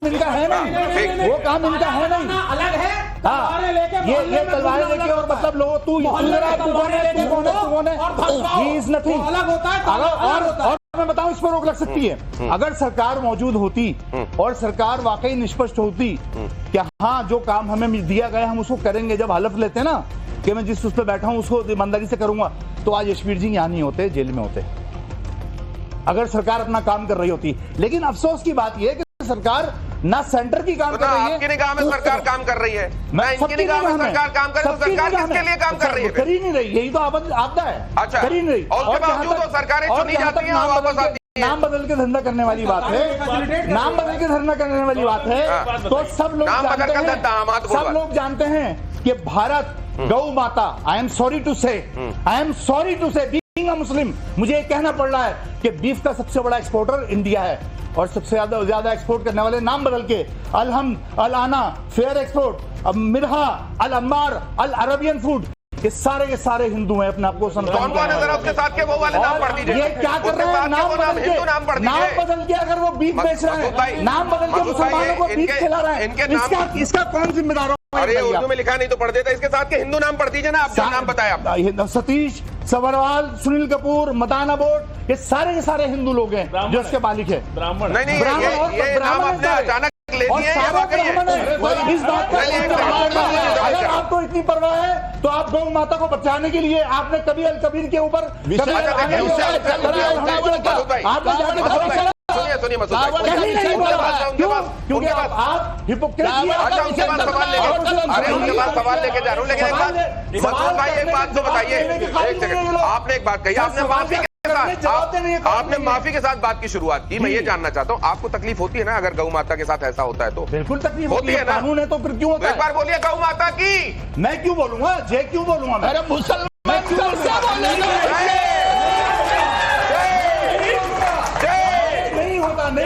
इनका है नहीं, वो काम इनका है नहीं, अलग है। हाँ, ये तलवारें लेके और मतलब लोग तू नथिंग अलग होता है। और मैं बताऊं, इस पर रोक लग सकती है अगर सरकार मौजूद होती और सरकार वाकई निष्पक्ष होती कि हाँ जो काम हमें दिया गया हम उसको करेंगे। जब हलफ लेते हैं ना कि मैं जिस उस पर बैठा हूं उसको ईमानदारी से करूंगा, तो आज यशवीर जी यहाँ नहीं होते, जेल में होते, अगर सरकार अपना काम कर रही होती। लेकिन अफसोस की बात यह है कि सरकार ना सेंटर की काम कर रही है, आपकी निगाह में सरकार काम कर रही है, मैं इनकी निगाह में सरकार काम कर रही है, तो सरकार किसके लिए काम कर रही है? कर ही नहीं रही, यही तो आपदा है। अच्छा, कर ही नहीं रही। और उसके बावजूद तो सरकारें चुनी जाती हैं और वापस आती हैं। नाम बदल के धंधा करने वाली बात है, नाम बदल के धंधा करने वाली बात है। तो सब लोग जानते हैं कि भारत गौ माता, आई एम सॉरी टू से बीइंग अ मुस्लिम, मुझे ये कहना पड़ रहा है कि बीफ का सबसे बड़ा एक्सपोर्टर इंडिया है और सबसे ज्यादा एक्सपोर्ट करने वाले नाम बदल के अलहम, अल आना, फेयर एक्सपोर्ट, अब मिर्हा, अल अम्मार, अल अरबियन फूड, ये सारे के सारे हिंदू हैं। अपने आपको कौन है जरा उसके साथ के वो वाले नाम पढ़ दीजिए। ये क्या कर रहे हैं? नाम बदल के अगर वो बीफ बेच रहे हैं, नाम बदल के मुसलमानों को बीफ खिला रहे हैं, इसका कौन जिम्मेदार हो? अरे उर्दू में लिखा नहीं तो पढ़ देता, इसके साथ के हिंदू नाम पढ़ दीजिए ना। आप जो नाम बताया, सतीश सबरवाल, सुनील कपूर, मदाना बोट, ये सारे के सारे हिंदू लोग हैं जो इसके मालिक है। ब्राह्मण नहीं, ये नाम आपने अचानक ले दिए। इस बात अगर आपको इतनी परवाह है तो आप गौ माता को बचाने के लिए आपने कभी अल कबीर के ऊपर सुनिए मसूद क्योंकि आप हिपोक्रेट उनके पास सवाल लेके जा रहा हूँ। लेकिन एक बात मसूद भाई, एक बात तो बताइए, एक सेकंड, आपने एक बात कही, आपने माफी के साथ बात की शुरुआत की। मैं ये जानना चाहता हूँ, आपको तकलीफ होती है ना अगर गौ माता के साथ ऐसा होता है? तो बिल्कुल तकलीफ होती है ना, कानून है तो फिर क्यों होता है? एक बार बोलिए गौ माता की। मैं क्यों बोलूंगा, जय क्यों बोलूंगा? मैं मुसलमान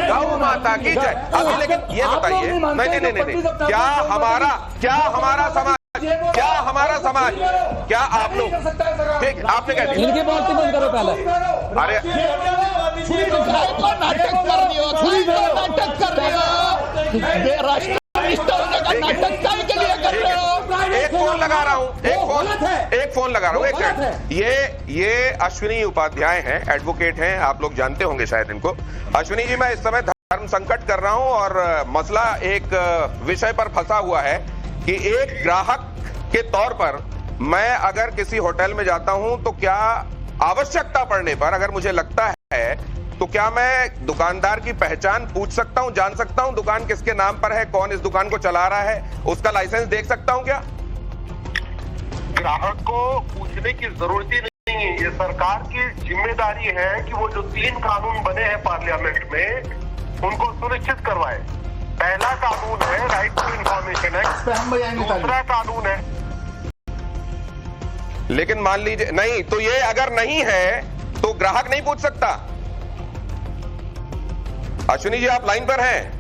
गौ माता की जय। अभी लेकिन ये बताइए, नहीं, क्या हमारा समाज, क्या आप लोग, ठीक, आपने क्या इनकी बात बंद करो पहले। अरे नाटक कर रहे हो, एक फोन लगा रहा हूँ, एक सेकंड। ये अश्विनी उपाध्याय हैं, एडवोकेट हैं, आप लोग जानते होंगे शायद इनको। अश्विनी जी, मैं इस समय धर्म संकट कर रहा हूं और मसला एक विषय पर फंसा हुआ है कि एक ग्राहक के तौर पर मैं अगर किसी होटल में जाता हूं तो क्या आवश्यकता पड़ने पर अगर मुझे लगता है तो क्या मैं दुकानदार की पहचान पूछ सकता हूं, जान सकता हूं दुकान किसके नाम पर है, कौन इस दुकान को चला रहा है, उसका लाइसेंस देख सकता हूं क्या? ग्राहक को पूछने की जरूरत ही नहीं है। ये सरकार की जिम्मेदारी है कि वो जो 3 कानून बने हैं पार्लियामेंट में उनको सुनिश्चित करवाए। पहला कानून है राइट टू इंफॉर्मेशन एक्ट, दूसरा कानून है। लेकिन मान लीजिए नहीं, तो ये अगर नहीं है तो ग्राहक नहीं पूछ सकता। अश्विनी जी, आप लाइन पर हैं?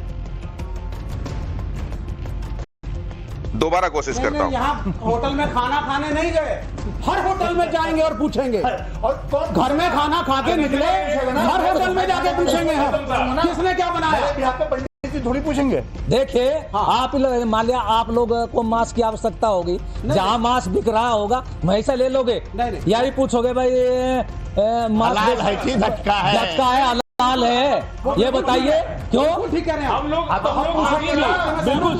दोबारा कोशिश करता हूं। यहाँ होटल में खाना खाने नहीं गए, हर होटल में जाएंगे और पूछेंगे, और घर में खाना खा के निकले, हर होटल में जाके पूछेंगे हम किसने क्या बनाया, थोड़ी पूछेंगे। देखिए, आप मान लिया आप लोग को मास्क की आवश्यकता होगी, जहाँ मास्क बिक रहा होगा वहीं से ले लोगे, या भी पूछोगे भाई मास्क झटका है लाल है, ये बताइए क्यों? ठीक है, हम लोग बिल्कुल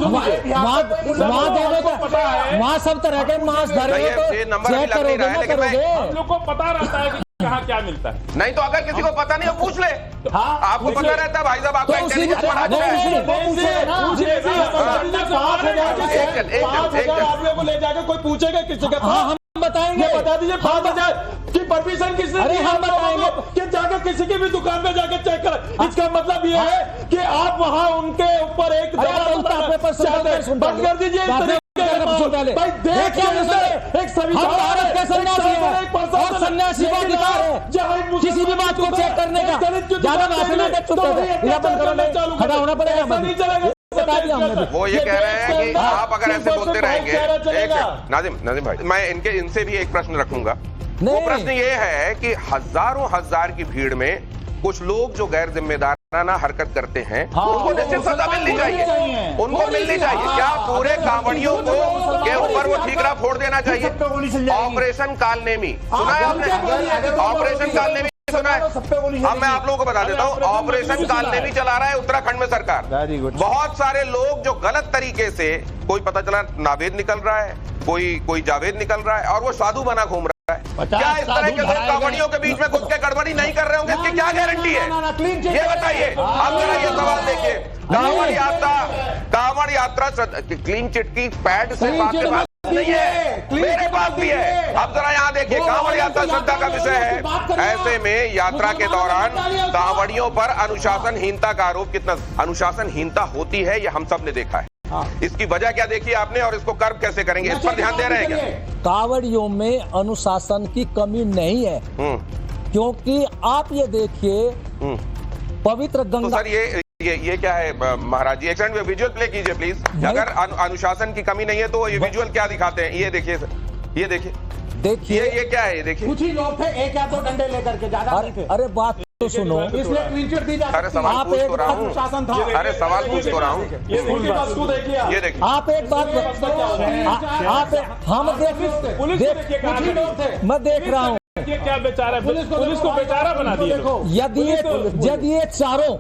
वहाँ सब तरह के मास्क धरे हो तो चेक करोगे ना करोगे? हम लोग को पता रहता है कि कहाँ क्या मिलता है। नहीं तो अगर किसी को पता नहीं हो पूछ ले। आपको पता रहता है भाई साहब, आपका इंटेलिजेंस बढ़ा आप लोग को ले जाकर कोई पूछेगा किसी का? हाँ, हम बताएंगे, बता दीजिए 5,000 की परमिशन किसने? अरे हम बताएंगे कि जाकर किसी की भी दुकान में जाकर चेक कर। इसका मतलब ये है कि आप वहाँ उनके ऊपर एक बंद कर दीजिए। भाई देखिए, एक भारत के सन्यासी को अधिकार है किसी भी बात को चेक करने का। ज्यादा खड़ा होना पड़ेगा। वो ये कह रहे हैं कि आप अगर ऐसे बोलते रहेंगे। नाजिम भाई, मैं इनसे भी एक प्रश्न रखूंगा। वो प्रश्न ये है कि हजारों हजार की भीड़ में कुछ लोग जो गैर जिम्मेदाराना हरकत करते हैं हाँ, उनको निश्चित सजा मिलनी चाहिए, उनको मिलनी चाहिए। क्या पूरे कांवड़ियों को के ऊपर वो ठीकरा फोड़ देना चाहिए? ऑपरेशन कालनेमी सुना है आपने? ऑपरेशन कालनेमी सुना है? अब मैं आप लोगों को बता देता हूँ, ऑपरेशन कालनेमी चला रहा है उत्तराखंड में सरकार। बहुत सारे लोग जो गलत तरीके से, कोई पता चला नावेद निकल रहा है, कोई जावेद निकल रहा है और वो साधु बना घूम रहा है। क्या इस तरह के लोग कांवड़ियों के बीच में घुस के गड़बड़ी नहीं कर रहे होंगे? इसकी क्या गारंटी है? ये बताइए। अब जरा ये सवाल देखिए, कांवड़ यात्रा क्लीन चिट की पैड से बात नहीं है, मेरे पास भी है। अब जरा यहाँ देखिए, कांवड़ यात्रा श्रद्धा का विषय है। ऐसे में यात्रा के दौरान कांवड़ियों पर अनुशासनहीनता का आरोप, कितना अनुशासनहीनता होती है ये हम सब ने देखा है। इसकी वजह क्या देखी आपने और इसको कर्व कैसे करेंगे, इस पर ध्यान दे रहे हैं क्या? कांवड़ियों में अनुशासन की कमी नहीं है, क्योंकि आप ये देखिए पवित्र गंगा। तो सर ये क्या है महाराज जी? एक सेकंड विजुअल प्ले कीजिए प्लीज। अगर अनुशासन की कमी नहीं है तो ये विजुअल क्या दिखाते हैं? ये देखिए सर, ये देखिए ये क्या है? ये देखिए, कुछ ही लोग थे, एक या दो डंडे लेकर के, ज्यादा नहीं थे। अरे बात तो सुनो, इसलिए क्लीन चिट दी जाती। अरे सवाल पूछ तो रहा हूँ, शासन था। अरे सवाल पूछ तो रहा हूँ। ये देखिए, आप एक बात, आप हम मैं देख रहा हूँ ये क्या बेचारा, पुलिस को बेचारा बना दिया। यदि ये चारों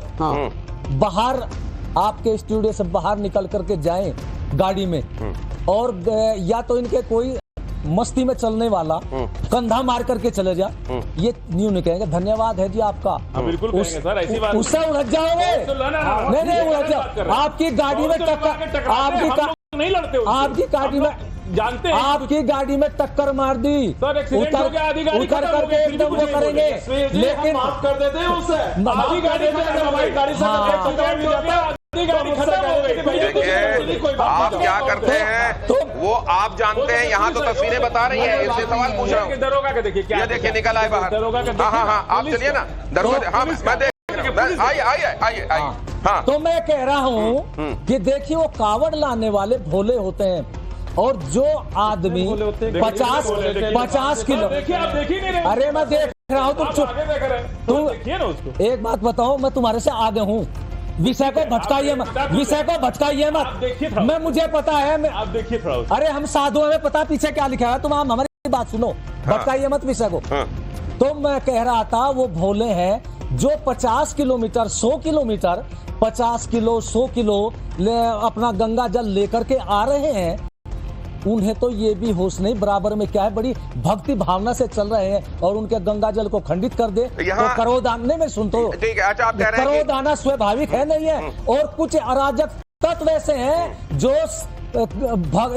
बाहर आपके स्टूडियो से बाहर निकल करके जाएं गाड़ी में, और या तो इनके कोई मस्ती में चलने वाला कंधा मार करके चले जा, ये न्यू नहीं कहेंगे धन्यवाद है जी आपका। बिल्कुल कहेंगे सर, ऐसी बात उससे उलझ जाओगे। नहीं उलझ जाओ, आपकी गाड़ी में टक्कर, नहीं लड़ते, आपकी गाड़ी में जानते हैं, आपकी गाड़ी में टक्कर मार दी, उतर करके एकदम वो करेंगे, लेकिन माफ कर देते हैं उससे। आधी गाड़ी देखिए आप क्या करते हैं तो वो आप जानते हैं। यहाँ तो तस्वीरें बता रही हैं, इसलिए सवाल पूछ रहा हूँ। दरोगा का देखिए क्या, ये देखिए निकल आए बाहर। हाँ आप चलिए ना दरोगा। हाँ मैं देख, आइए। हाँ तो मैं कह रहा हूँ कि देखिए वो कावड़ लाने वाले भोले होते हैं, और जो आदमी 50 किलो, अरे मैं देख रहा हूँ, तुम चुप, तुम एक बात बताओ, मैं तुम्हारे से आगे हूँ, विषय को भटकाइए मत, मैं मुझे पता है। आप देखिए थोड़ा, अरे हम साधुओं में पता पीछे क्या लिखा है, तुम हमारी बात सुनो, भटकाइए मत विषय को। तो मैं कह रहा था वो भोले हैं जो 50 किलोमीटर 100 किलोमीटर 50 किलो 100 किलो अपना गंगा जल लेकर के आ रहे हैं, उन्हें तो ये भी होश नहीं बराबर में क्या है, बड़ी भक्ति भावना से चल रहे हैं, और उनके गंगा जल को खंडित कर दे तो करोदान में सुनते हो, करोदाना स्वाभाविक है नहीं है। और कुछ अराजक तत्व ऐसे हैं जो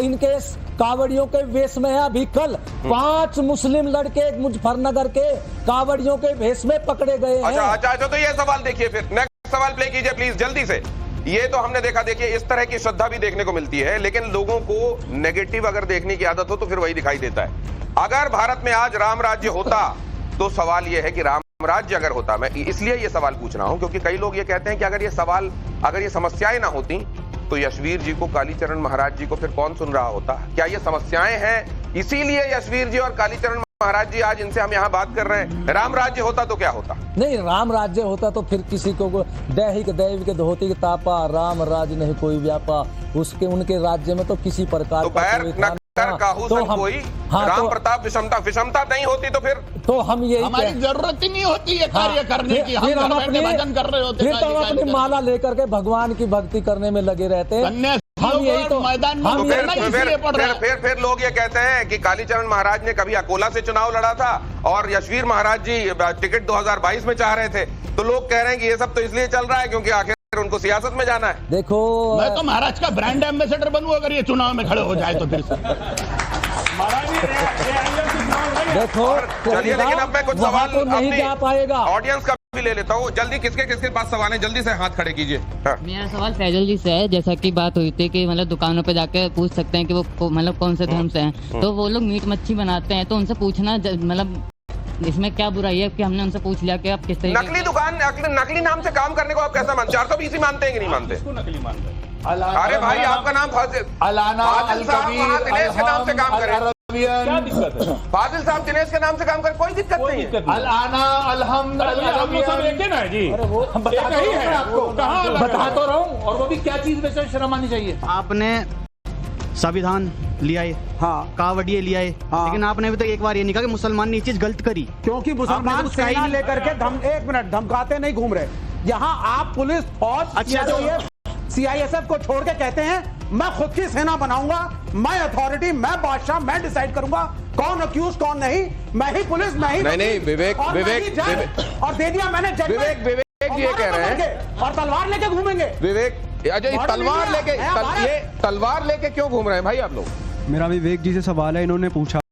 इनके कावड़ियों के वेश में है। अभी कल 5 मुस्लिम लड़के मुजफ्फरनगर के कावड़ियों के वेश में पकड़े गए हैं। अच्छा तो ये सवाल देखिए, फिर नेक्स्ट सवाल प्ले कीजिए प्लीज जल्दी से। ये तो हमने देखा, देखिए इस तरह की श्रद्धा भी देखने को मिलती है, लेकिन लोगों को नेगेटिव अगर देखने की आदत हो तो फिर वही दिखाई देता है। अगर भारत में आज राम राज्य होता तो सवाल ये है कि राम राज्य अगर होता, मैं इसलिए ये सवाल पूछ रहा हूं क्योंकि कई लोग ये कहते हैं कि अगर ये समस्याएं ना होती तो यशवीर जी को, कालीचरण महाराज जी को फिर कौन सुन रहा होता? क्या ये समस्याएं हैं इसीलिए यशवीर जी और कालीचरण महाराज जी आज इनसे हम यहाँ बात कर रहे हैं? राम राज्य होता तो क्या होता? नहीं, राम राज्य होता तो फिर किसी को दैहिक दैव के धोती के तापा, राम राज्य नहीं कोई व्यापा, उनके राज्य में तो किसी प्रकार तो राम प्रताप विषमता नहीं होती तो फिर तो हम यही हमारी जरूरत ही नहीं होती है कार्य करने की, हम भजन कर रहे होते, फिर तो हम अपनी माला लेकर के भगवान की भक्ति करने में लगे रहते हैं। हम यही तो मैदान में फिर लोग ये कहते हैं कि कालीचरण महाराज ने कभी अकोला से चुनाव लड़ा था और यशवीर महाराज जी टिकट 2022 में चाह रहे थे, तो लोग कह रहे हैं कि ये सब तो इसलिए चल रहा है क्योंकि आखिर उनको सियासत में जाना है। देखो मैं तो महाराज का ब्रांड एम्बेसडर बनूं अगर ये चुनाव में खड़े हो जाए तो फिर देखो चलिए, लेकिन अब मैं कुछ सवाल तो नहीं जा पाएगा, ऑडियंस का भी ले लेता हूँ। जल्दी किसके पास सवाल है, जल्दी से हाथ खड़े कीजिए। मेरा सवाल फैजल जी से है। जैसा कि बात हुई थी कि मतलब दुकानों पे जाके पूछ सकते हैं कि वो मतलब कौन से धर्म से हैं, तो वो लोग मीट मच्छी बनाते हैं, तो उनसे पूछना मतलब इसमें क्या बुराई है कि हमने उनसे पूछ लिया कि आप किस तरीके नकली दुकान नकली नाम से काम करने को आप कैसा मानते? 420 मानते हैं कि नहीं मानते? नकली मानते हैं। अरे भाई आपका नाम अलाना दिनेश के नाम से काम करें। क्या दिक्कत है? फाजिल साहब दिनेश के नाम से काम कर, कोई दिक्कत कोई नहीं है। दिक्कत नहीं। अल-आना, अलहम्द, अरे भैया, हम लोग सब अल-अरबियन। एक ही ना है जी। वो बता तो एक ही रहा हूं है मैं आपको, कहाँ अलग बता है? तो रहा हूं, और वो भी क्या चीज में से शर्म आनी चाहिए। आपने संविधान लिया है, हाँ कावड़िए लिया है, हाँ। लेकिन आपने अभी तक एक बार ये नहीं कहा कि मुसलमान ने ये चीज गलत करी। क्योंकि आपने मुसलमान तो कुछ कहा ही सेना नहीं। लेकर के एक मिनट धमकाते नहीं घूम रहे। यहाँ आप पुलिस फौज अच्छा, CISF को छोड़ के कहते हैं मैं खुद की सेना बनाऊंगा, मैं अथॉरिटी, मैं बादशाह, मैं डिसाइड करूंगा कौन अक्यूज कौन नहीं, मैं ही पुलिस, मैं ही नहीं, विवेक, और मैं ही विवेक, जज, विवेक। और दे दिया मैंने जजमेंट। विवेक ये कह रहे हैं, और तलवार लेके घूमेंगे। विवेक अजय मॉडर्न तलवार मीडिया लेके है हमारा। ये तलवार लेके क्यों घूम रहे हैं भाई आप लोग? मेरा विवेक जी से सवाल है, इन्होंने पूछा